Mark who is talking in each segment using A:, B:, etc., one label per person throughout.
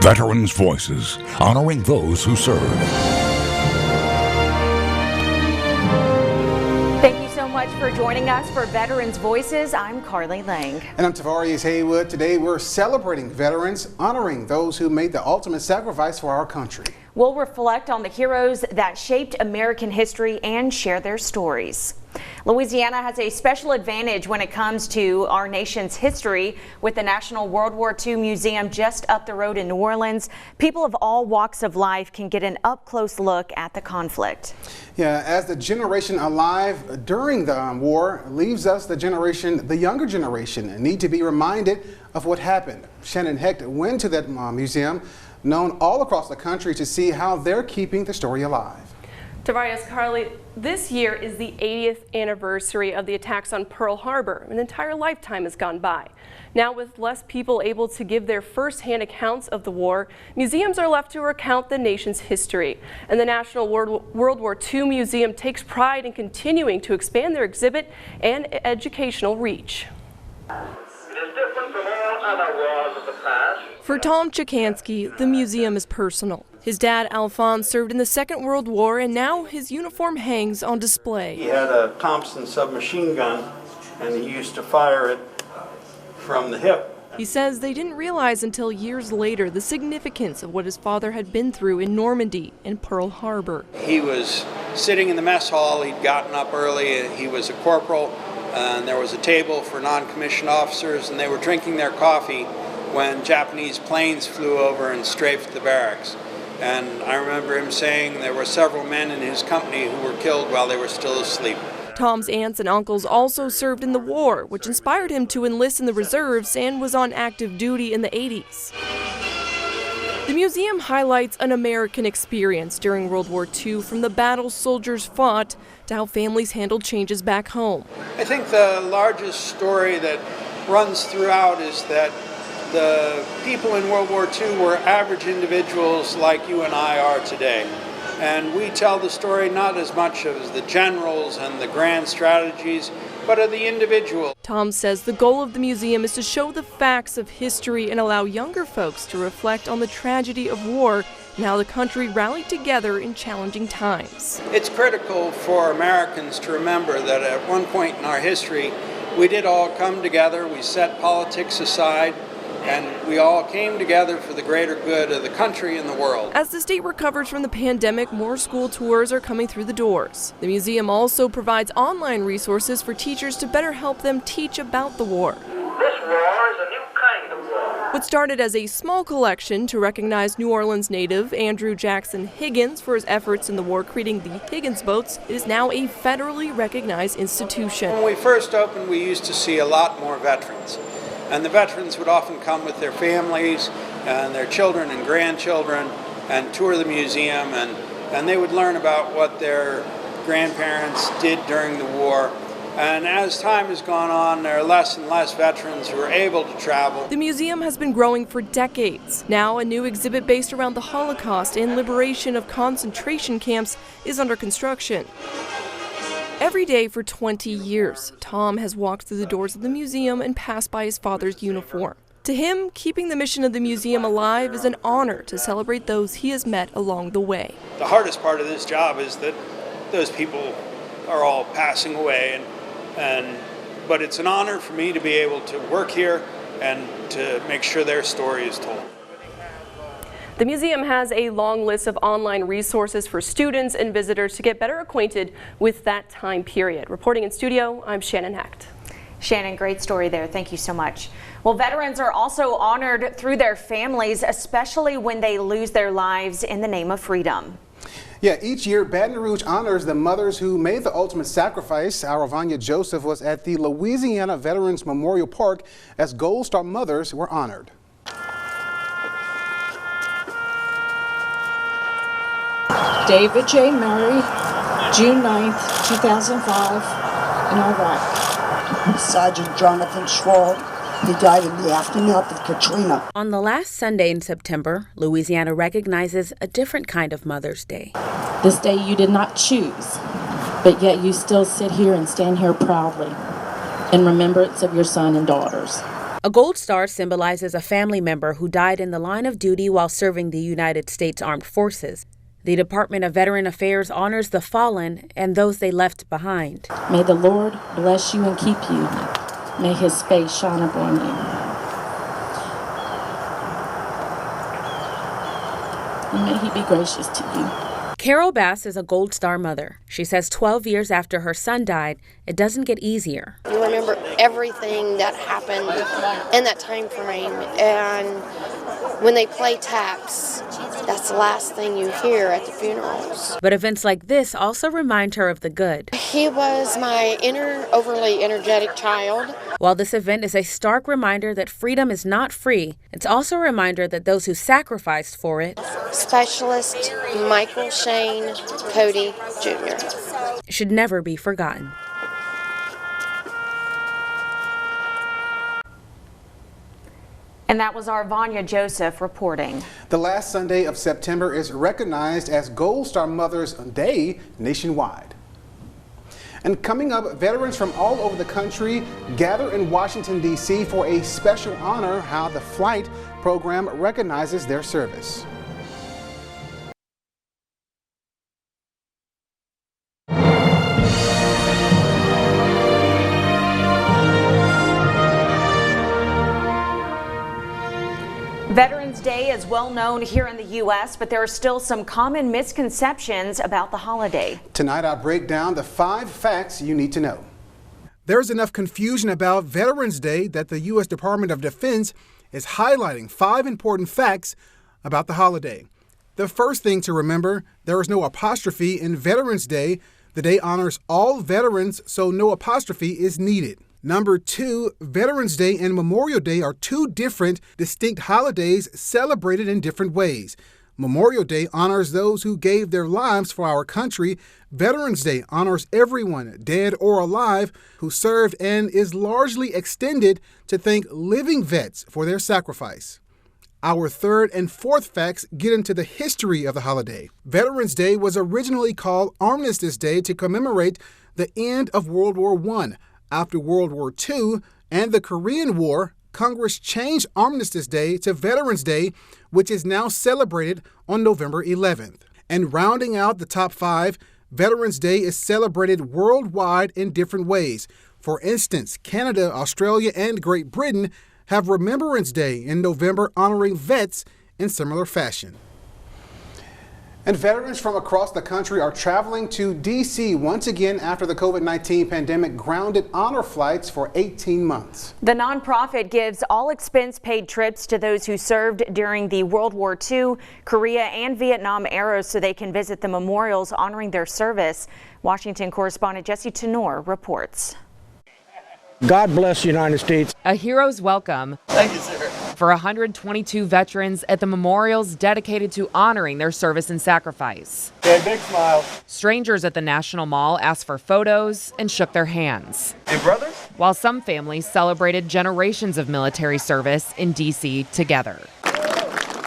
A: Veterans Voices, honoring those who serve.
B: Thank you so much for joining us for Veterans Voices. I'm Carly Lang.
C: And I'm Tavares Haywood. Today we're celebrating veterans, honoring those who made the ultimate sacrifice for our country.
B: We'll reflect on the heroes that shaped American history and share their stories. Louisiana has a special advantage when it comes to our nation's history. With the National World War II Museum just up the road in New Orleans, people of all walks of life can get an up-close look at the conflict.
C: Yeah, as the generation alive during the war leaves us, the younger generation, need to be reminded of what happened. Shannon Hecht went to that museum, known all across the country, to see how they're keeping the story alive.
D: Tavares, Carly, this year is the 80th anniversary of the attacks on Pearl Harbor. An entire lifetime has gone by. Now, with less people able to give their first-hand accounts of the war, museums are left to recount the nation's history. And the National World War II Museum takes pride in continuing to expand their exhibit and educational reach. For Tom Chikansky, the museum is personal. His dad, Alphonse, served in the Second World War, and now his uniform hangs on display.
E: He had a Thompson submachine gun, and he used to fire it from the hip.
D: He says they didn't realize until years later the significance of what his father had been through in Normandy and Pearl Harbor.
E: He was sitting in the mess hall. He'd gotten up early. He was a corporal, and there was a table for non-commissioned officers, and they were drinking their coffee when Japanese planes flew over and strafed the barracks. And I remember him saying there were several men in his company who were killed while they were still asleep.
D: Tom's aunts and uncles also served in the war, which inspired him to enlist in the reserves and was on active duty in the 80s. The museum highlights an American experience during World War II, from the battles soldiers fought to how families handled changes back home.
E: I think the largest story that runs throughout is that the people in World War II were average individuals like you and I are today. And we tell the story not as much as the generals and the grand strategies, but of the individual.
D: Tom says the goal of the museum is to show the facts of history and allow younger folks to reflect on the tragedy of war and how the country rallied together in challenging times.
E: It's critical for Americans to remember that at one point in our history, we did all come together, we set politics aside, and we all came together for the greater good of the country and the world.
D: As the state recovers from the pandemic, more school tours are coming through the doors. The museum also provides online resources for teachers to better help them teach about the war.
F: This war is a new kind of war.
D: What started as a small collection to recognize New Orleans native Andrew Jackson Higgins for his efforts in the war creating the Higgins boats is now a federally recognized institution.
E: When we first opened, we used to see a lot more veterans. And the veterans would often come with their families and their children and grandchildren and tour the museum, and they would learn about what their grandparents did during the war. And as time has gone on, there are less and less veterans who are able to travel.
D: The museum has been growing for decades. Now a new exhibit based around the Holocaust and liberation of concentration camps is under construction. Every day for 20 years, Tom has walked through the doors of the museum and passed by his father's uniform. To him, keeping the mission of the museum alive is an honor to celebrate those he has met along the way.
E: The hardest part of this job is that those people are all passing away, but it's an honor for me to be able to work here and to make sure their story is told.
D: The museum has a long list of online resources for students and visitors to get better acquainted with that time period. Reporting in studio, I'm Shannon Hecht.
B: Shannon, great story there. Thank you so much. Well, veterans are also honored through their families, especially when they lose their lives in the name of freedom.
C: Yeah, each year Baton Rouge honors the mothers who made the ultimate sacrifice. Our Vanya Joseph was at the Louisiana Veterans Memorial Park as Gold Star mothers were honored.
G: David J. Murray, June 9th, 2005, in Iraq.
H: Sergeant Jonathan Schwab, he died in the aftermath of Katrina.
I: On the last Sunday in September, Louisiana recognizes a different kind of Mother's Day.
G: This day you did not choose, but yet you still sit here and stand here proudly in remembrance of your son and daughters.
I: A gold star symbolizes a family member who died in the line of duty while serving the United States Armed Forces. The Department of Veteran Affairs honors the fallen and those they left behind.
G: May the Lord bless you and keep you. May his face shine upon you. And may he be gracious to you.
I: Carol Bass is a Gold Star mother. She says 12 years after her son died, it doesn't get easier.
J: You remember everything that happened in that time frame, and when they play taps, that's the last thing you hear at the funerals.
I: But events like this also remind her of the good.
J: He was my overly energetic child.
I: While this event is a stark reminder that freedom is not free, it's also a reminder that those who sacrificed for it,
J: Specialist Michael Shane Cody Jr.,
I: should never be forgotten.
B: And that was our Vanya Joseph reporting.
C: The last Sunday of September is recognized as Gold Star Mothers Day nationwide. And coming up, veterans from all over the country gather in Washington, D.C. for a special honor. How the flight program recognizes their service.
B: Veterans Day is well known here in the U.S., but there are still some common misconceptions about the holiday.
C: Tonight, I'll break down the 5 facts you need to know. There's enough confusion about Veterans Day that the U.S. Department of Defense is highlighting 5 important facts about the holiday. The first thing to remember, there is no apostrophe in Veterans Day. The day honors all veterans, so no apostrophe is needed. Number 2, Veterans Day and Memorial Day are 2 different, distinct holidays celebrated in different ways. Memorial Day honors those who gave their lives for our country. Veterans Day honors everyone, dead or alive, who served and is largely extended to thank living vets for their sacrifice. Our third and fourth facts get into the history of the holiday. Veterans Day was originally called Armistice Day to commemorate the end of World War I. After World War II and the Korean War, Congress changed Armistice Day to Veterans Day, which is now celebrated on November 11th. And rounding out the top 5, Veterans Day is celebrated worldwide in different ways. For instance, Canada, Australia, and Great Britain have Remembrance Day in November, honoring vets in similar fashion. And veterans from across the country are traveling to D.C. once again after the COVID-19 pandemic grounded honor flights for 18 months.
B: The nonprofit gives all expense-paid trips to those who served during the World War II, Korea, and Vietnam eras so they can visit the memorials honoring their service. Washington correspondent Jesse Tenor reports.
K: God bless the United States.
L: A hero's welcome.
K: Thank you, sir.
L: For 122 veterans at the memorials dedicated to honoring their service and sacrifice.
K: Okay, big smile.
L: Strangers at the National Mall asked for photos and shook their hands.
K: Hey, brothers?
L: While some families celebrated generations of military service in D.C. together.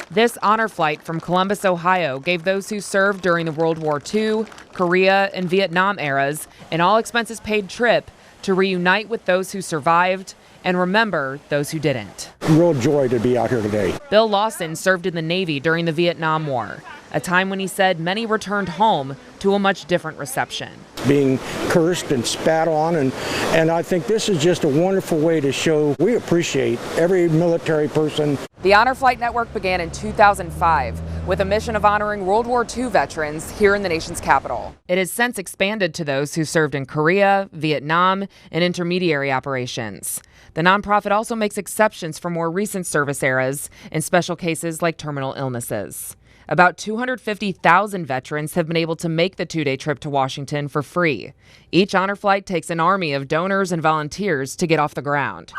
L: This honor flight from Columbus, Ohio gave those who served during the World War II, Korea, and Vietnam eras an all-expenses-paid trip to reunite with those who survived and remember those who didn't.
K: Real joy to be out here today.
L: Bill Lawson served in the Navy during the Vietnam War, a time when he said many returned home to a much different reception.
K: Being cursed and spat on, and I think this is just a wonderful way to show we appreciate every military person.
L: The Honor Flight Network began in 2005 with a mission of honoring World War II veterans here in the nation's capital. It has since expanded to those who served in Korea, Vietnam, and intermediary operations. The nonprofit also makes exceptions for more recent service eras in special cases like terminal illnesses. About 250,000 veterans have been able to make the 2-day trip to Washington for free. Each honor flight takes an army of donors and volunteers to get off the ground.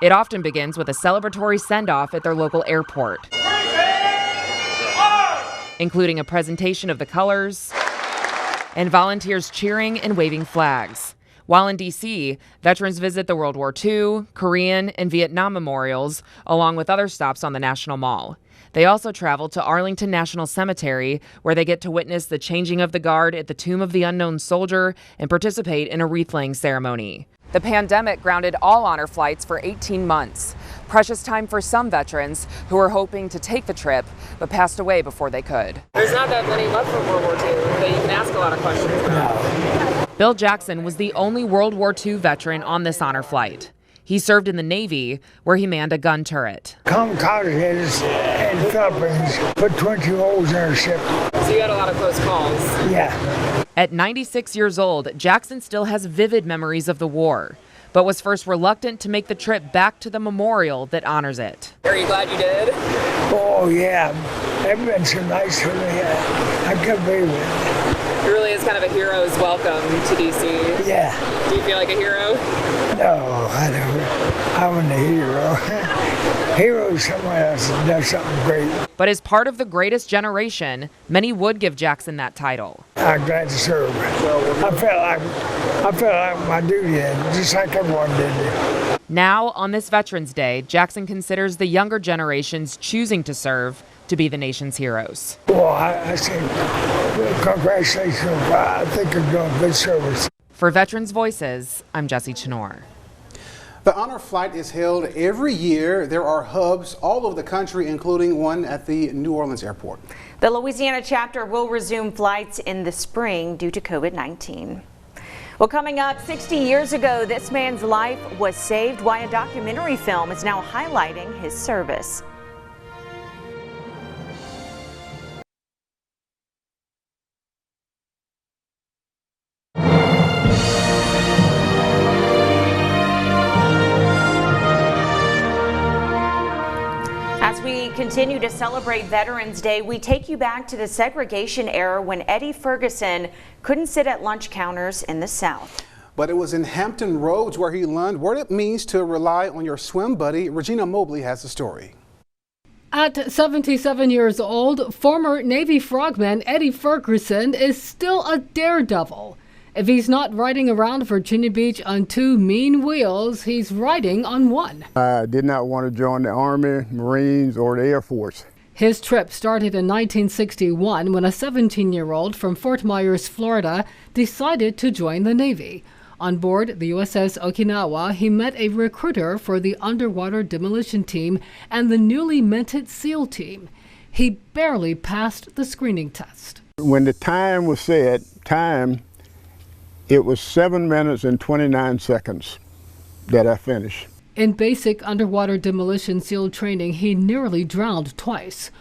L: It often begins with a celebratory send-off at their local airport, including a presentation of the colors and volunteers cheering and waving flags. While in D.C., veterans visit the World War II, Korean, and Vietnam memorials, along with other stops on the National Mall. They also travel to Arlington National Cemetery, where they get to witness the changing of the guard at the Tomb of the Unknown Soldier and participate in a wreath-laying ceremony. The pandemic grounded all honor flights for 18 months. Precious time for some veterans who were hoping to take the trip but passed away before they could.
M: There's not that many left from World War II that you can ask a lot of questions about.
L: Bill Jackson was the only World War II veteran on this honor flight. He served in the Navy, where he manned a gun turret.
N: Kamikaze heads in the Philippines put 20 holes in our ship.
M: So you had a lot of close calls.
N: Yeah.
L: At 96 years old, Jackson still has vivid memories of the war, but was first reluctant to make the trip back to the memorial that honors it.
M: Are you glad you did?
N: Oh, yeah. They've been so nice to me. I couldn't believe it.
M: It really is kind of a hero's welcome to D.C.
N: Yeah.
M: Do you feel like a hero?
N: No, I don't. I'm a hero. Hero is someone else that does something great.
L: But as part of the greatest generation, many would give Jackson that title.
N: I'm glad to serve. I felt like my duty, just like everyone did.
L: Now, on this Veterans Day, Jackson considers the younger generations choosing to serve to be the nation's heroes.
N: Well, I say congratulations. I think you're doing good service.
L: For Veterans Voices, I'm Jesse Chenor.
C: The honor flight is held every year. There are hubs all over the country, including one at the New Orleans airport.
B: The Louisiana chapter will resume flights in the spring due to COVID-19. Well, coming up, 60 years ago, this man's life was saved. Why a documentary film is now highlighting his service. As we continue to celebrate Veterans Day, we take you back to the segregation era when Eddie Ferguson couldn't sit at lunch counters in the South.
C: But it was in Hampton Roads where he learned what it means to rely on your swim buddy. Regina Mobley has the story.
O: At 77 years old, former Navy frogman Eddie Ferguson is still a daredevil. If he's not riding around Virginia Beach on two mean wheels, he's riding on one.
K: I did not want to join the Army, Marines, or the Air Force.
O: His trip started in 1961 when a 17-year-old from Fort Myers, Florida, decided to join the Navy. On board the USS Okinawa, he met a recruiter for the underwater demolition team and the newly minted SEAL team. He barely passed the screening test.
K: When the time was set, it was 7 minutes and 29 seconds that I finished.
O: In basic underwater demolition SEAL training, he nearly drowned twice.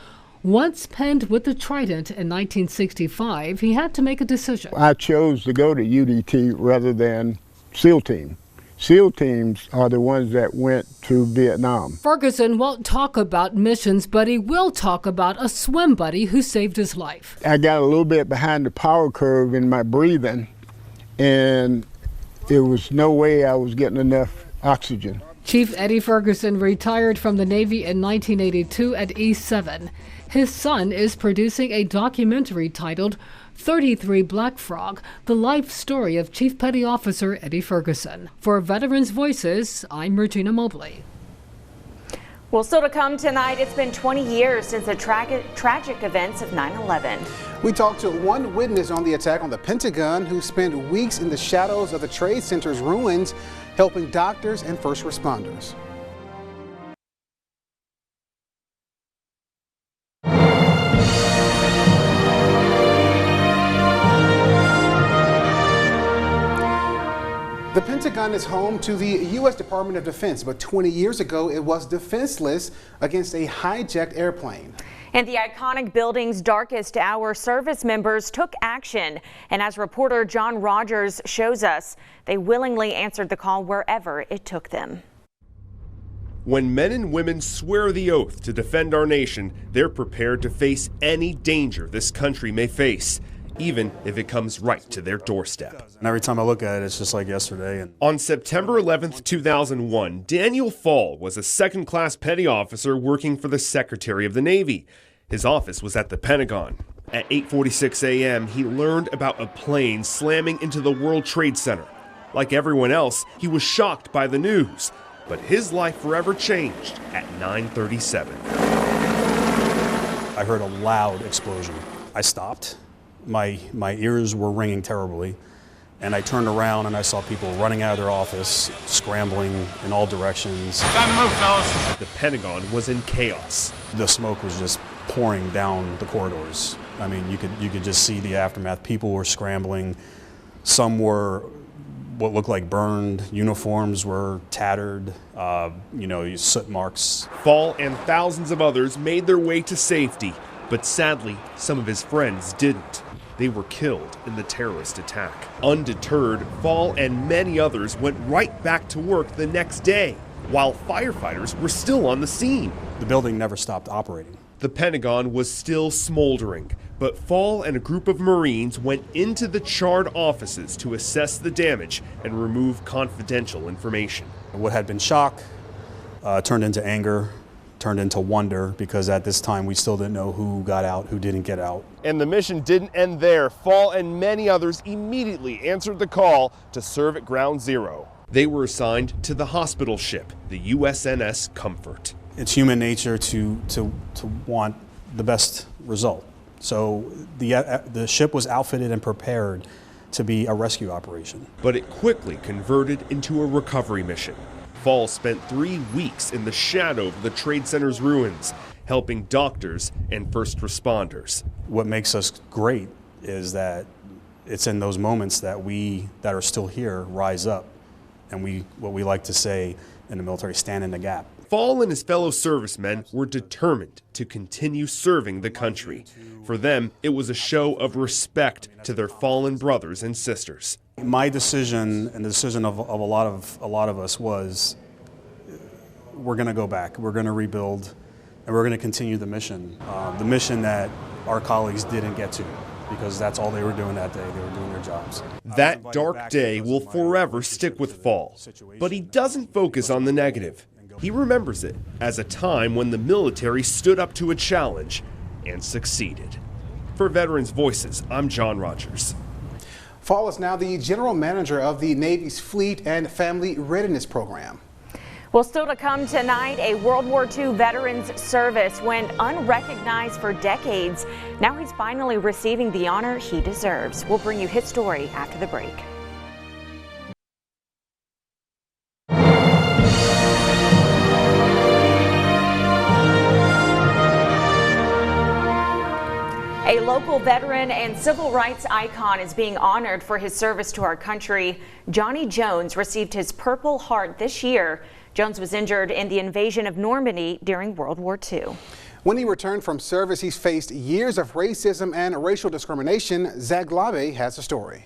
O: Once penned with the Trident in 1965, he had to make a decision.
K: I chose to go to UDT rather than SEAL team. SEAL teams are the ones that went to Vietnam.
O: Ferguson won't talk about missions, but he will talk about a swim buddy who saved his life.
K: I got a little bit behind the power curve in my breathing, and there was no way I was getting enough oxygen.
O: Chief Eddie Ferguson retired from the Navy in 1982 at E7. His son is producing a documentary titled 33 Black Frog, the life story of Chief Petty Officer Eddie Ferguson. For Veterans Voices, I'm Regina Mobley.
B: Well, still to come tonight, it's been 20 years since the tragic events of 9/11.
C: We talked to one witness on the attack on the Pentagon who spent weeks in the shadows of the Trade Center's ruins, helping doctors and first responders. The Pentagon is home to the U.S. Department of Defense, but 20 years ago it was defenseless against a hijacked airplane.
B: In the iconic building's darkest hour, service members took action. And as reporter John Rogers shows us, they willingly answered the call wherever it took them.
P: When men and women swear the oath to defend our nation, they're prepared to face any danger this country may face, even if it comes right to their doorstep.
Q: And every time I look at it, it's just like yesterday.
P: On September 11th, 2001, Daniel Fall was a second-class petty officer working for the Secretary of the Navy. His office was at the Pentagon. At 8:46 a.m., he learned about a plane slamming into the World Trade Center. Like everyone else, he was shocked by the news, but his life forever changed at 9:37.
Q: I heard a loud explosion. I stopped. My ears were ringing terribly. And I turned around and I saw people running out of their office, scrambling in all directions.
P: Time to move, fellas. The Pentagon was in chaos.
Q: The smoke was just pouring down the corridors. I mean, you could just see the aftermath. People were scrambling. Some were what looked like burned. Uniforms were tattered. Soot marks.
P: Fall and thousands of others made their way to safety, but sadly, some of his friends didn't. They were killed in the terrorist attack. Undeterred, Fall and many others went right back to work the next day, while firefighters were still on the scene.
Q: The building never stopped operating.
P: The Pentagon was still smoldering, but Fall and a group of Marines went into the charred offices to assess the damage and remove confidential information.
Q: What had been shock turned into anger, turned into wonder, because at this time we still didn't know who got out, who didn't get out.
P: And the mission didn't end there. Fall and many others immediately answered the call to serve at Ground Zero. They were assigned to the hospital ship, the USNS Comfort.
Q: It's human nature to want the best result. So the ship was outfitted and prepared to be a rescue operation.
P: But it quickly converted into a recovery mission. Fall spent 3 weeks in the shadow of the Trade Center's ruins, helping doctors and first responders.
Q: What makes us great is that it's in those moments that we that are still here rise up, and what we like to say in the military, stand in the gap.
P: Fall and his fellow servicemen were determined to continue serving the country. For them, it was a show of respect to their fallen brothers and sisters.
Q: My decision, and the decision of a lot of us, was we're going to go back, we're going to rebuild, and we're going to continue the mission that our colleagues didn't get to, because that's all they were doing that day. They were doing their jobs.
P: That dark day will forever stick with Fall, but he doesn't focus on the negative. He remembers it as a time when the military stood up to a challenge and succeeded. For Veterans Voices, I'm John Rogers.
C: Fall is now the general manager of the Navy's Fleet and Family Readiness Program.
B: Well, still to come tonight, a World War II veteran's service went unrecognized for decades. Now he's finally receiving the honor he deserves. We'll bring you his story after the break. A local veteran and civil rights icon is being honored for his service to our country. Johnny Jones received his Purple Heart this year. Jones was injured in the invasion of Normandy during World War II.
C: When he returned from service, he's faced years of racism and racial discrimination. Zaglabe has a story.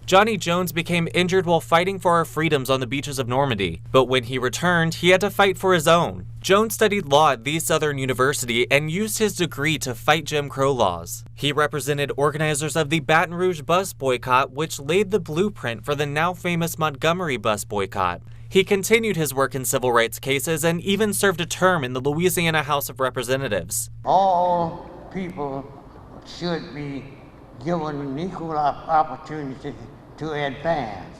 R: Johnny Jones became injured while fighting for our freedoms on the beaches of Normandy, but when he returned, he had to fight for his own. Jones studied law at the Southern University and used his degree to fight Jim Crow laws. He represented organizers of the Baton Rouge bus boycott, which laid the blueprint for the now famous Montgomery bus boycott. He continued his work in civil rights cases and even served a term in the Louisiana House of Representatives.
S: All people should be given an equal opportunity to advance.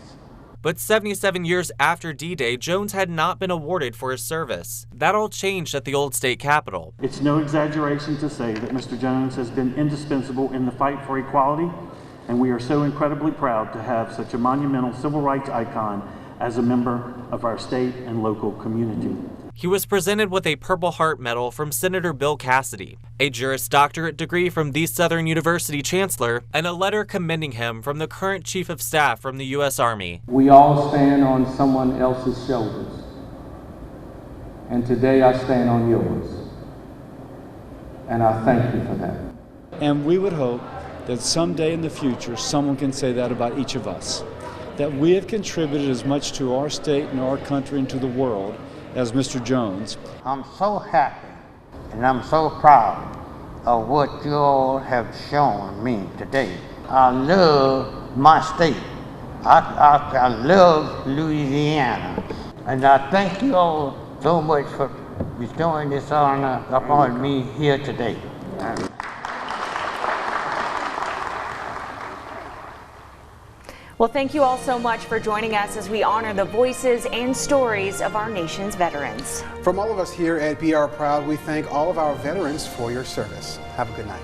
R: But 77 years after D-Day, Jones had not been awarded for his service. That all changed at the old state capitol.
T: It's no exaggeration to say that Mr. Jones has been indispensable in the fight for equality, and we are so incredibly proud to have such a monumental civil rights icon as a member of our state and local community.
R: He was presented with a Purple Heart Medal from Senator Bill Cassidy, a Juris Doctorate degree from the Southern University Chancellor, and a letter commending him from the current Chief of Staff from the U.S. Army.
U: We all stand on someone else's shoulders, and today I stand on yours, and I thank you for that.
V: And we would hope that someday in the future someone can say that about each of us, that we have contributed as much to our state and our country and to the world as Mr. Jones.
S: I'm so happy and I'm so proud of what you all have shown me today. I love my state. I love Louisiana. And I thank you all so much for bestowing this honor upon me here today.
B: Well, thank you all so much for joining us as we honor the voices and stories of our nation's veterans.
C: From all of us here at PR Proud, we thank all of our veterans for your service. Have a good night.